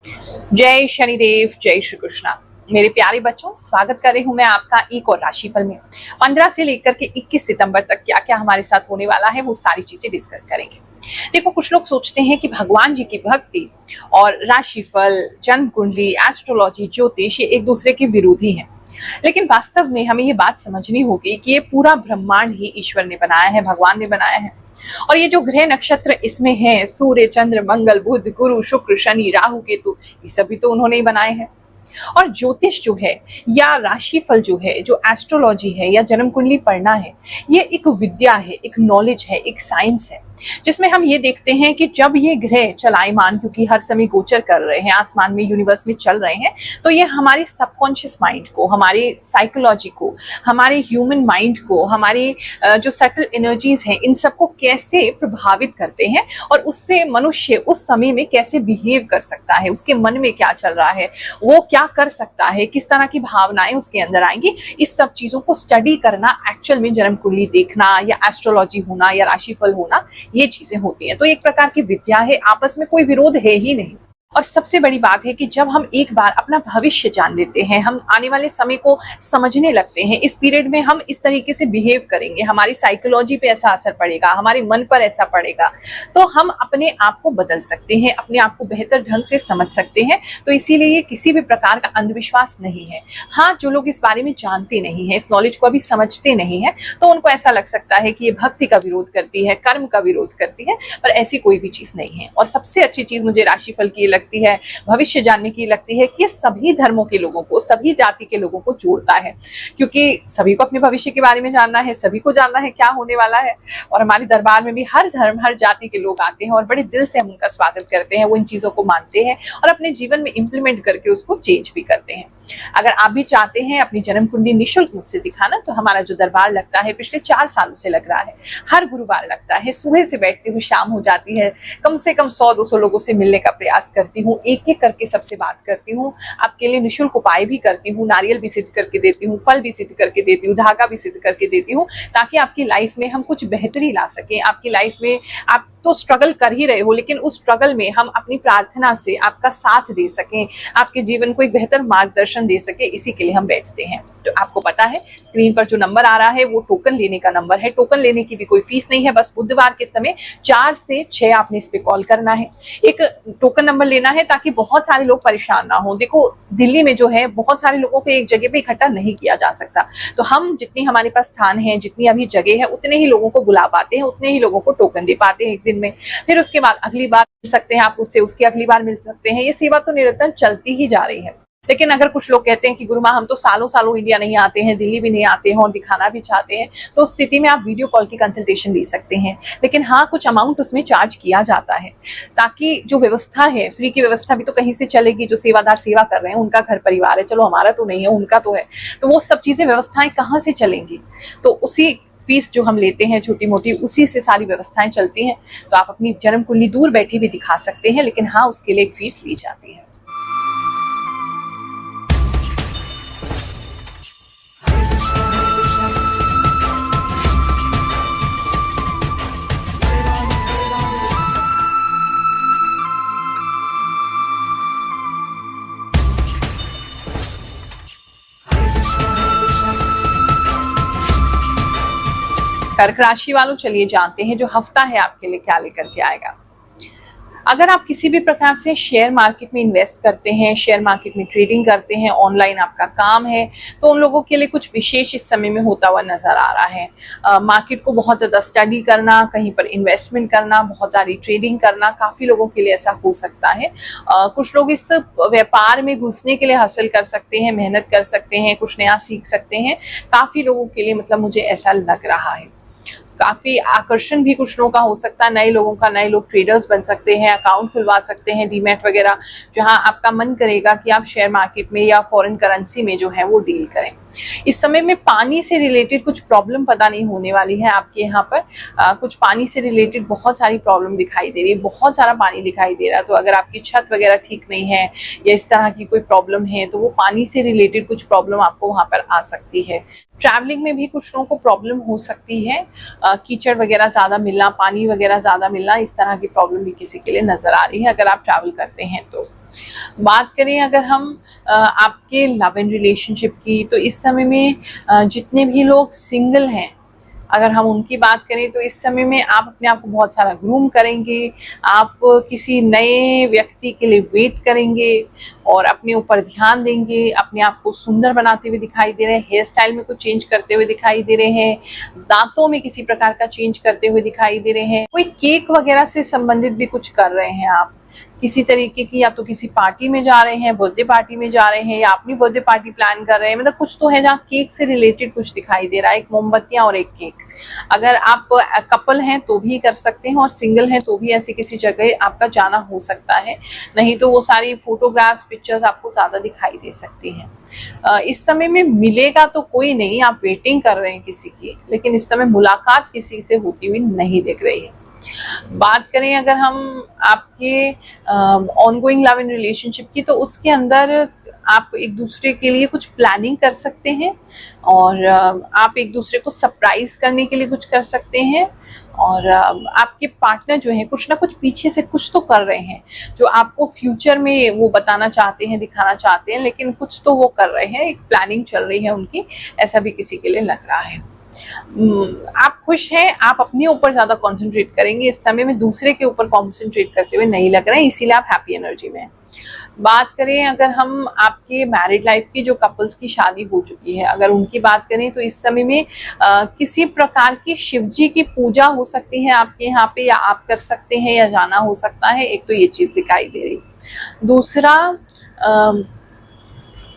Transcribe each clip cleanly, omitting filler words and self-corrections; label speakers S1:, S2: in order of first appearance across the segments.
S1: जय शनिदेव, जय श्री कृष्णा। मेरे प्यारे बच्चों, स्वागत कर रही हूं मैं आपका एक और राशिफल में। 15 से लेकर के 21 सितंबर तक क्या क्या हमारे साथ होने वाला है वो सारी चीजें डिस्कस करेंगे। देखो, कुछ लोग सोचते हैं कि भगवान जी की भक्ति और राशिफल, जन्म कुंडली, एस्ट्रोलॉजी, ज्योतिष ये एक दूसरे के विरोधी हैं। लेकिन वास्तव में हमें ये बात समझनी होगी कि ये पूरा ब्रह्मांड ही ईश्वर ने बनाया है, भगवान ने बनाया है। और ये जो ग्रह नक्षत्र इसमें हैं, सूर्य, चंद्र, मंगल, बुध, गुरु, शुक्र, शनि, राहु, केतु, ये सभी तो उन्होंने ही बनाए हैं। और ज्योतिष जो है या राशिफल जो है, जो एस्ट्रोलॉजी है या जन्म कुंडली पढ़ना है, ये एक विद्या है, एक नॉलेज है, एक साइंस है, जिसमें हम ये देखते हैं कि जब ये ग्रह चलायमान, क्योंकि हर समय गोचर कर रहे हैं, आसमान में, यूनिवर्स में चल रहे हैं, तो ये हमारे सबकॉन्शियस माइंड को, हमारे साइकोलॉजी को, हमारे ह्यूमन माइंड को, हमारे जो सटल एनर्जीज हैं, इन सबको कैसे प्रभावित करते हैं और उससे मनुष्य उस समय में कैसे बिहेव कर सकता है, उसके मन में क्या चल रहा है, वो क्या कर सकता है, किस तरह की भावनाएं उसके अंदर आएंगी, इस सब चीजों को स्टडी करना, एक्चुअल में जन्म कुंडली देखना या एस्ट्रोलॉजी होना या राशिफल होना, ये चीजें होती हैं। तो एक प्रकार की विद्या है, आपस में कोई विरोध है ही नहीं। और सबसे बड़ी बात है कि जब हम एक बार अपना भविष्य जान लेते हैं, हम आने वाले समय को समझने लगते हैं, इस पीरियड में हम इस तरीके से बिहेव करेंगे, हमारी साइकोलॉजी पे ऐसा असर पड़ेगा, हमारे मन पर ऐसा पड़ेगा, तो हम अपने आप को बदल सकते हैं, अपने आप को बेहतर ढंग से समझ सकते हैं। तो इसीलिए ये किसी भी प्रकार का अंधविश्वास नहीं है। हाँ, जो लोग इस बारे में जानते नहीं है, इस नॉलेज को अभी समझते नहीं है, तो उनको ऐसा लग सकता है कि ये भक्ति का विरोध करती है, कर्म का विरोध करती है, पर ऐसी कोई भी चीज नहीं है। और सबसे अच्छी चीज मुझे राशिफल की लगती है, भविष्य जानने की लगती है कि ये सभी धर्मों के लोगों को, सभी जाति के लोगों को जोड़ता है, क्योंकि सभी को अपने भविष्य के बारे में जानना है, सभी को जानना है क्या होने वाला है। और हमारे दरबार में भी हर धर्म, हर जाति के लोग आते हैं और बड़े दिल से हम उनका स्वागत करते हैं, वो इन चीजों को मानते हैं और अपने जीवन में इंप्लीमेंट करके उसको चेंज भी करते हैं। अगर आप भी चाहते हैं अपनी जन्म कुंडली निःशुल्क मुझसे दिखाना, तो हमारा जो दरबार लगता है, पिछले 4 सालों से लग रहा है, हर गुरुवार लगता है, सुबह से बैठती हूँ, शाम हो जाती है, कम से कम 100-200 लोगों से मिलने का प्रयास करती हूँ, एक एक करके सबसे बात करती हूँ, आपके लिए निःशुल्क उपाय भी करती हूँ, नारियल भी सिद्ध करके देती हूँ, फल भी सिद्ध करके देती हूँ, धागा भी सिद्ध करके देती हूँ, ताकि आपकी लाइफ में हम कुछ बेहतरी ला सकें। आपकी लाइफ में आप तो स्ट्रगल कर ही रहे हो, लेकिन उस स्ट्रगल में हम अपनी प्रार्थना से आपका साथ दे सकें, आपके जीवन को एक बेहतर मार्गदर्शन दे सके, इसी के लिए हम बैठते हैं। तो आपको पता है, स्क्रीन पर जो नंबर आ रहा है वो टोकन लेने का नंबर है। टोकन लेने की भी कोई फीस नहीं है, बस बुधवार के समय 4 से 6 आपने इस पे कॉल करना है, एक टोकन नंबर लेना है, ताकि बहुत सारे लोग परेशान ना हो। देखो, दिल्ली में जो है बहुत सारे लोगों को एक जगह पे इकट्ठा नहीं किया जा सकता, तो हम जितनी हमारे पास स्थान है, जितनी अभी जगह है, उतने ही लोगों को बुला पाते हैं, उतने ही लोगों को टोकन दे पाते हैं एक दिन में। फिर उसके बाद अगली बार मिल सकते हैं आप मुझसे, उसकी अगली बार मिल सकते हैं। ये सेवा तो निरंतर चलती ही जा रही है। लेकिन अगर कुछ लोग कहते हैं कि गुरु माँ, हम तो सालों सालों इंडिया नहीं आते हैं, दिल्ली भी नहीं आते हैं और दिखाना भी चाहते हैं, तो उस स्थिति में आप वीडियो कॉल की कंसल्टेशन ले सकते हैं। लेकिन हाँ, कुछ अमाउंट उसमें चार्ज किया जाता है, ताकि जो व्यवस्था है, फ्री की व्यवस्था भी तो कहीं से चलेगी। जो सेवादार सेवा कर रहे हैं उनका घर परिवार है, चलो हमारा तो नहीं है, उनका तो है, तो वो सब चीजें, व्यवस्थाएं कहाँ से चलेंगी? तो उसी फीस जो हम लेते हैं छोटी मोटी, उसी से सारी व्यवस्थाएं चलती हैं। तो आप अपनी जन्म कुंडली दूर बैठे भी दिखा सकते हैं, लेकिन हाँ, उसके लिए एक फीस ली जाती है। कर्क राशि वालों, चलिए जानते हैं जो हफ्ता है आपके लिए क्या लेकर के आएगा। अगर आप किसी भी प्रकार से शेयर मार्केट में इन्वेस्ट करते हैं, शेयर मार्केट में ट्रेडिंग करते हैं, ऑनलाइन आपका काम है, तो उन लोगों के लिए कुछ विशेष इस समय में होता हुआ नजर आ रहा है। मार्केट को बहुत ज्यादा स्टडी करना, कहीं पर इन्वेस्टमेंट करना, बहुत सारी ट्रेडिंग करना, काफी लोगों के लिए ऐसा हो सकता है। कुछ लोग इस व्यापार में घुसने के लिए हासिल कर सकते हैं, मेहनत कर सकते हैं, कुछ नया सीख सकते हैं। काफी लोगों के लिए, मतलब मुझे ऐसा लग रहा है, काफी आकर्षण भी कुछ लोगों का हो सकता है, नए लोगों का, नए लोग ट्रेडर्स बन सकते हैं, अकाउंट खुलवा सकते हैं, डीमैट वगैरह, जहां आपका मन करेगा कि आप शेयर मार्केट में या फॉरेन करेंसी में जो है वो डील करें। इस समय में पानी से रिलेटेड कुछ प्रॉब्लम पता नहीं होने वाली है आपके यहाँ पर। कुछ पानी से रिलेटेड बहुत सारी प्रॉब्लम दिखाई दे रही है, बहुत सारा पानी दिखाई दे रहा है। तो अगर आपकी छत वगैरह ठीक नहीं है या इस तरह की कोई प्रॉब्लम है, तो वो पानी से रिलेटेड कुछ प्रॉब्लम आपको वहां पर आ सकती है। ट्रैवलिंग में भी कुछ लोगों को प्रॉब्लम हो सकती है, कीचड़ वगैरह ज्यादा मिलना, पानी वगैरह ज्यादा मिलना, इस तरह की प्रॉब्लम भी किसी के लिए नजर आ रही है अगर आप ट्रैवल करते हैं तो। बात करें अगर हम आपके लव एंड रिलेशनशिप की, तो इस समय में जितने भी लोग सिंगल हैं, अगर हम उनकी बात करें तो इस समय में आप अपने आप को बहुत सारा ग्रूम करेंगे, आप किसी नए व्यक्ति के लिए वेट करेंगे और अपने ऊपर ध्यान देंगे, अपने आप को सुंदर बनाते हुए दिखाई दे रहे हैं, हेयर स्टाइल में कुछ चेंज करते हुए दिखाई दे रहे हैं, दांतों में किसी प्रकार का चेंज करते हुए दिखाई दे रहे हैं, कोई केक वगैरह से संबंधित भी कुछ कर रहे हैं आप, किसी तरीके की, या तो किसी पार्टी में जा रहे हैं, बर्थडे पार्टी में जा रहे हैं, या अपनी बर्थडे पार्टी प्लान कर रहे हैं, मतलब कुछ तो है जहाँ केक से रिलेटेड कुछ दिखाई दे रहा है, एक मोमबत्तियां और एक केक। अगर आप कपल हैं तो भी कर सकते हैं और सिंगल हैं तो भी ऐसी किसी जगह आपका जाना हो सकता है, नहीं तो वो सारी फोटोग्राफ्स पिक्चर्स आपको ज्यादा दिखाई दे सकती हैं। इस समय में मिलेगा तो कोई नहीं, आप वेटिंग कर रहे हैं किसी की, लेकिन इस समय मुलाकात किसी से होती हुई नहीं दिख रही है। बात करें अगर हम आपके ऑनगोइंग लव एंड रिलेशनशिप की, तो उसके अंदर आप एक दूसरे के लिए कुछ प्लानिंग कर सकते हैं और आप एक दूसरे को सरप्राइज करने के लिए कुछ कर सकते हैं, और आपके पार्टनर जो है कुछ ना कुछ पीछे से कुछ तो कर रहे हैं जो आपको फ्यूचर में वो बताना चाहते हैं, दिखाना चाहते हैं, लेकिन कुछ तो वो कर रहे हैं, एक प्लानिंग चल रही है उनकी, ऐसा भी किसी के लिए लग रहा है। आप खुश हैं, आप अपने ऊपर ज्यादा कंसंट्रेट करेंगे इस समय में, दूसरे के ऊपर कंसंट्रेट करते हुए नहीं लग रहे हैं, इसीलिए आप हैप्पी एनर्जी में हैं। बात करें अगर हम आपके मैरिड लाइफ की, जो कपल्स की शादी हो चुकी है, अगर उनकी बात करें तो इस समय में किसी प्रकार की शिव जी की पूजा हो सकती है आपके यहाँ पे, या आप कर सकते हैं, या जाना हो सकता है, एक तो ये चीज दिखाई दे रही। दूसरा,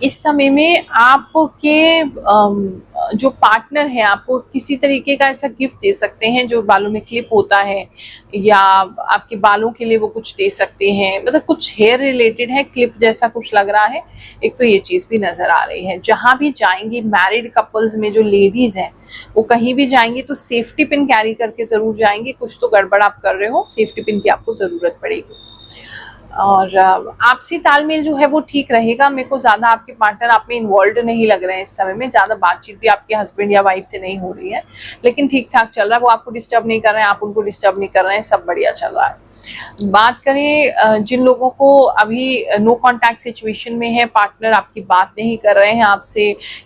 S1: इस समय में आपके जो पार्टनर है आपको किसी तरीके का ऐसा गिफ्ट दे सकते हैं, जो बालों में क्लिप होता है, या आपके बालों के लिए वो कुछ दे सकते हैं, मतलब कुछ हेयर रिलेटेड है, क्लिप जैसा कुछ लग रहा है, एक तो ये चीज भी नजर आ रही है। जहां भी जाएंगी मैरिड कपल्स में जो लेडीज हैं, वो कहीं भी जाएंगी तो सेफ्टी पिन कैरी करके जरूर जाएंगी, कुछ तो गड़बड़ आप कर रहे हो, सेफ्टी पिन की आपको जरूरत पड़ेगी। और आपसी तालमेल जो है वो ठीक रहेगा, मेरे को ज्यादा आपके पार्टनर आप में इन्वॉल्व नहीं लग रहे हैं इस समय में, ज्यादा बातचीत भी आपके हस्बैंड या वाइफ से नहीं हो रही है, लेकिन ठीक ठाक चल रहा है, वो आपको डिस्टर्ब नहीं कर रहे हैं, आप उनको डिस्टर्ब नहीं कर रहे हैं, सब बढ़िया चल रहा है। बात करें जिन लोगों को अभी नो कांटेक्ट सिचुएशन में है, पार्टनर आपकी बात नहीं कर रहे हैं आपसे,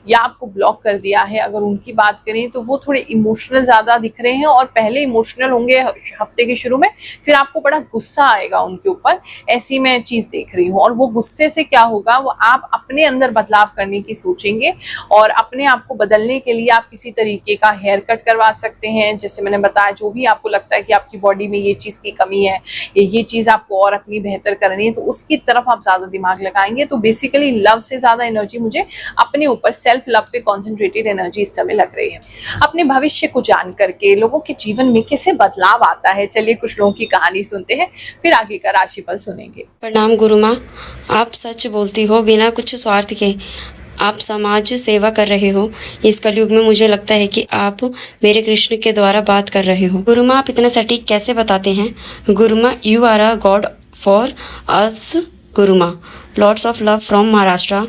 S1: या आपको ब्लॉक कर दिया है, अगर उनकी बात करें तो वो थोड़े इमोशनल ज्यादा दिख रहे हैं, और पहले इमोशनल होंगे हफ्ते के शुरू में, फिर आपको बड़ा गुस्सा आएगा उनके ऊपर, ऐसी मैं चीज देख रही हूँ। और वो गुस्से से क्या होगा, वो आप अपने अंदर बदलाव करने की सोचेंगे, और अपने आप को बदलने के लिए आप किसी तरीके का हेयर कट करवा सकते हैं, जैसे मैंने बताया, जो भी आपको लगता है कि आपकी बॉडी में ये चीज की कमी है, ये चीज आपको और अपनी बेहतर करनी है, तो उसकी तरफ आप ज्यादा दिमाग लगाएंगे। तो बेसिकली लव से ज्यादा एनर्जी मुझे अपने ऊपर, सेल्फ लव पे कॉन्सेंट्रेटेड एनर्जी इस समय लग रही है। अपने भविष्य को जान करके लोगों के जीवन में कैसे बदलाव आता है, चलिए कुछ लोगों की कहानी सुनते हैं, फिर आगे का राशिफल सुनेंगे।
S2: प्रणाम गुरु माँ, आप सच बोलती हो बिना कुछ स्वार्थ के, आप समाज सेवा कर रहे हो। इस कलयुग में मुझे लगता है कि आप मेरे कृष्ण के द्वारा बात कर रहे हो। गुरु माँ, आप इतना सटीक कैसे बताते हैं? Guru Maa, you are a god for us. Guru Maa, lots of love from Maharashtra.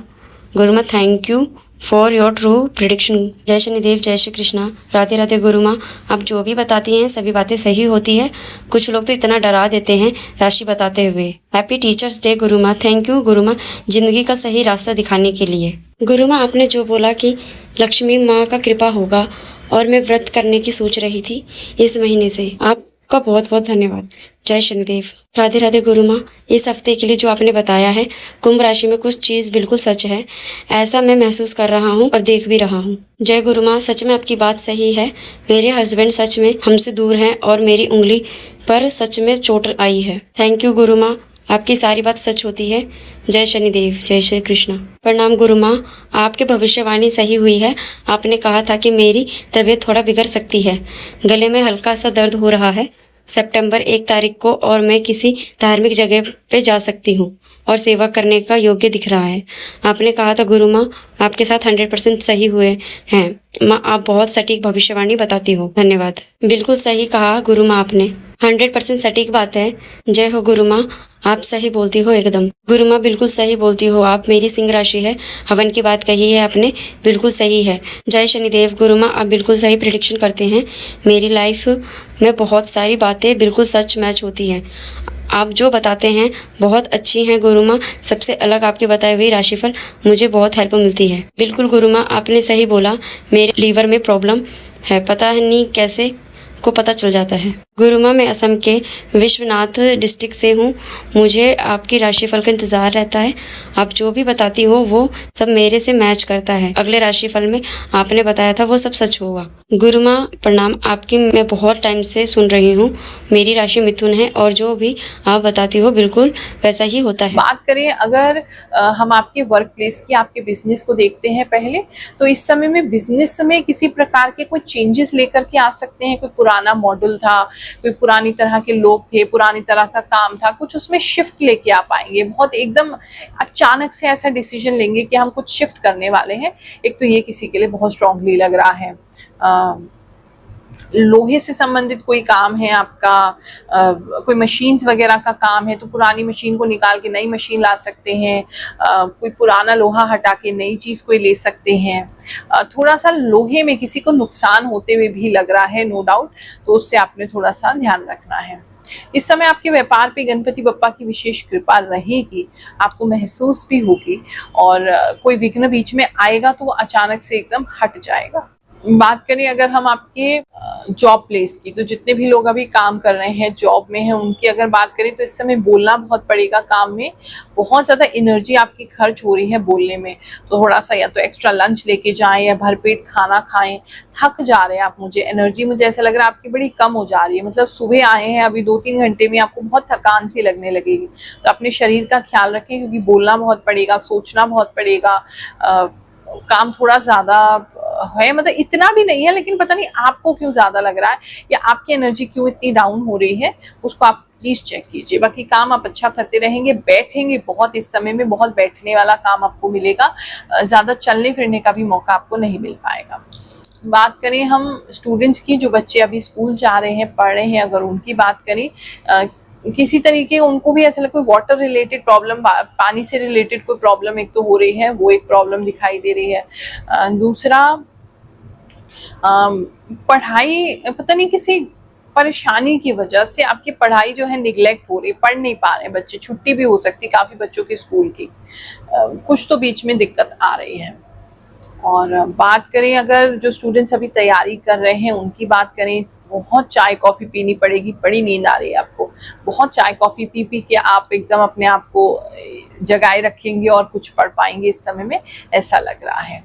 S2: Guru Maa, thank you for your true prediction. जय शनिदेव, जय श्री कृष्णा, राधे राधे। गुरु माँ, आप जो भी बताती हैं सभी बातें सही होती है, कुछ लोग तो इतना डरा देते हैं राशि बताते हुए। Happy teachers day Guru Maa. Thank you गुरु माँ, जिंदगी का सही रास्ता दिखाने के लिए। गुरु माँ, आपने जो बोला कि लक्ष्मी माँ का कृपा होगा, और मैं व्रत करने की सोच रही थी इस महीने से, आपका बहुत बहुत धन्यवाद। जय शनिदेव। राधे राधे गुरु माँ, इस हफ्ते के लिए जो आपने बताया है, कुंभ राशि में कुछ चीज़ बिल्कुल सच है, ऐसा मैं महसूस कर रहा हूँ और देख भी रहा हूँ। जय गुरु माँ, सच में आपकी बात सही है, मेरे हस्बैंड सच में हमसे दूर हैं और मेरी उंगली पर सच में चोट आई है। थैंक यू गुरु माँ, आपकी सारी बात सच होती है। जय शनिदेव, जय श्री कृष्ण। प्रणाम गुरु माँ, आपकी भविष्यवाणी सही हुई है। आपने कहा था कि मेरी तबीयत थोड़ा बिगड़ सकती है, गले में हल्का सा दर्द हो रहा है सितंबर 1 तारीख को, और मैं किसी धार्मिक जगह पे जा सकती हूँ और सेवा करने का योग्य दिख रहा है। आपने कहा था गुरु माँ, आपके साथ 100% सही हुए हैं। माँ, आप बहुत सटीक भविष्यवाणी बताती हो, धन्यवाद। बिल्कुल सही कहा गुरु माँ, आपने 100% सटीक बात है। जय हो गुरु माँ, आप सही बोलती हो एकदम। गुरु माँ, बिल्कुल सही बोलती हो आप, मेरी सिंह राशि है, हवन की बात कही है आपने, बिल्कुल सही है। जय शनिदेव। गुरु माँ, आप बिल्कुल सही प्रेडिक्शन करते हैं, मेरी लाइफ में बहुत सारी बातें बिल्कुल सच मैच होती हैं। आप जो बताते हैं बहुत अच्छी हैं गुरु माँ। सबसे अलग आपके बताए हुए राशिफल मुझे बहुत हेल्प मिलती है। बिल्कुल गुरु माँ, आपने सही बोला। मेरे लीवर में प्रॉब्लम है, पता नहीं कैसे को पता चल जाता है। गुरु माँ, मैं असम के विश्वनाथ डिस्ट्रिक्ट से हूँ। मुझे आपकी राशिफल का इंतज़ार रहता है। आप जो भी बताती हो वो सब मेरे से मैच करता है। अगले राशिफल में आपने बताया था वो सब सच होगा। गुरु माँ प्रणाम, आपकी मैं बहुत टाइम से सुन रही हूँ। मेरी राशि मिथुन है और जो भी आप बताती हो बिल्कुल वैसा ही होता है।
S1: बात करें अगर हम आपके वर्क प्लेस की, आपके बिजनेस को देखते हैं पहले, तो इस समय में बिजनेस में किसी प्रकार के कोई चेंजेस लेकर के आ सकते हैं। कोई पुराना मॉडल था, कोई पुरानी तरह के लोग थे, पुरानी तरह का काम था, कुछ उसमें शिफ्ट लेके आ पाएंगे। बहुत एकदम अचानक से ऐसा डिसीजन लेंगे कि हम कुछ शिफ्ट करने वाले हैं। एक तो ये किसी के लिए बहुत स्ट्रांगली लग रहा है। लोहे से संबंधित कोई काम है आपका, कोई मशीन्स वगैरह का काम है, तो पुरानी मशीन को निकाल के नई मशीन ला सकते हैं। कोई पुराना लोहा हटा के नई चीज कोई ले सकते हैं। थोड़ा सा लोहे में किसी को नुकसान होते हुए भी लग रहा है, नो डाउट, तो उससे आपने थोड़ा सा ध्यान रखना है। इस समय आपके व्यापार पे गणपति बप्पा की विशेष कृपा रहेगी, आपको महसूस भी होगी, और कोई विघ्न बीच में आएगा तो वो अचानक से एकदम हट जाएगा। बात करें अगर हम आपके जॉब प्लेस की, तो जितने भी लोग अभी काम कर रहे हैं, जॉब में हैं, उनकी अगर बात करें तो इस समय बोलना बहुत पड़ेगा। काम में बहुत ज़्यादा एनर्जी आपकी खर्च हो रही है बोलने में, तो थोड़ा सा या तो एक्स्ट्रा लंच लेके जाएं या भरपेट खाना खाएं। थक जा रहे हैं आप, मुझे एनर्जी, मुझे ऐसा लग रहा है आपकी बड़ी कम हो जा रही है। मतलब सुबह आए हैं, अभी 2-3 घंटे में आपको बहुत थकान सी लगने लगेगी। तो अपने शरीर का ख्याल रखें, क्योंकि बोलना बहुत पड़ेगा, सोचना बहुत पड़ेगा। काम थोड़ा ज़्यादा है, मतलब इतना भी नहीं है, लेकिन पता नहीं आपको क्यों ज़्यादा लग रहा है या आपकी एनर्जी क्यों इतनी डाउन हो रही है, उसको आप प्लीज चेक कीजिए। बाकी काम आप अच्छा करते रहेंगे, बैठेंगे बहुत, इस समय में बहुत बैठने वाला काम आपको मिलेगा। ज़्यादा चलने फिरने का भी मौका आपको नहीं मिल पाएगा। बात करें हम स्टूडेंट्स की, जो बच्चे अभी स्कूल जा रहे हैं, पढ़ रहे हैं, अगर उनकी बात करें, किसी तरीके उनको भी ऐसा लगता है कोई वाटर रिलेटेड प्रॉब्लम, पानी से रिलेटेड कोई प्रॉब्लम एक तो हो रही है, वो एक प्रॉब्लम दिखाई दे रही है। दूसरा पढ़ाई, पता नहीं किसी परेशानी की वजह से आपकी पढ़ाई जो है निगलेक्ट हो रही, पढ़ नहीं पा रहे बच्चे, छुट्टी भी हो सकती काफी बच्चों की स्कूल की, कुछ तो बीच में दिक्कत आ रही है। और बात करें अगर जो स्टूडेंट्स अभी तैयारी कर रहे हैं उनकी बात करें, बहुत चाय कॉफ़ी पीनी पड़ेगी, बड़ी नींद आ रही है आपको। बहुत चाय कॉफ़ी पी पी के आप एकदम अपने आप को जगाए रखेंगे और कुछ पढ़ पाएंगे इस समय में, ऐसा लग रहा है।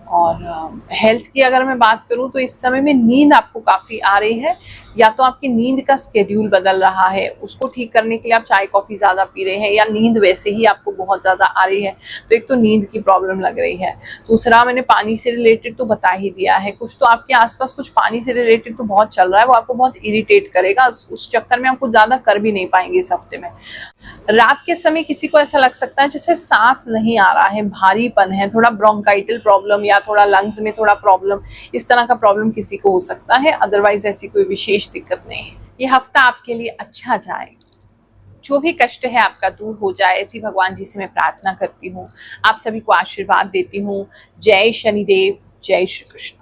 S1: और हेल्थ की अगर मैं बात करूं तो इस समय में नींद आपको काफ़ी आ रही है, या तो आपकी नींद का स्केड्यूल बदल रहा है, उसको ठीक करने के लिए आप चाय कॉफ़ी ज़्यादा पी रहे हैं, या नींद वैसे ही आपको बहुत ज़्यादा आ रही है, तो एक तो नींद की प्रॉब्लम लग रही है। दूसरा मैंने पानी से रिलेटेड तो बता ही दिया है, कुछ तो आपके आसपास कुछ पानी से रिलेटेड तो बहुत चल रहा है, वो आपको बहुत इरिटेट करेगा, उस चक्कर में आप कुछ ज़्यादा कर भी नहीं पाएंगे इस हफ्ते में। रात के समय किसी को ऐसा लग सकता है जैसे सांस नहीं आ रहा है, भारीपन है, थोड़ा ब्रोंकाइटल प्रॉब्लम या थोड़ा लंग्स में थोड़ा प्रॉब्लम, इस तरह का प्रॉब्लम किसी को हो सकता है। अदरवाइज ऐसी कोई विशेष दिक्कत नहीं है। ये हफ्ता आपके लिए अच्छा जाए, जो भी कष्ट है आपका दूर हो जाए, ऐसी भगवान जी से मैं प्रार्थना करती हूँ। आप सभी को आशीर्वाद देती हूँ। जय शनिदेव, जय श्री कृष्ण।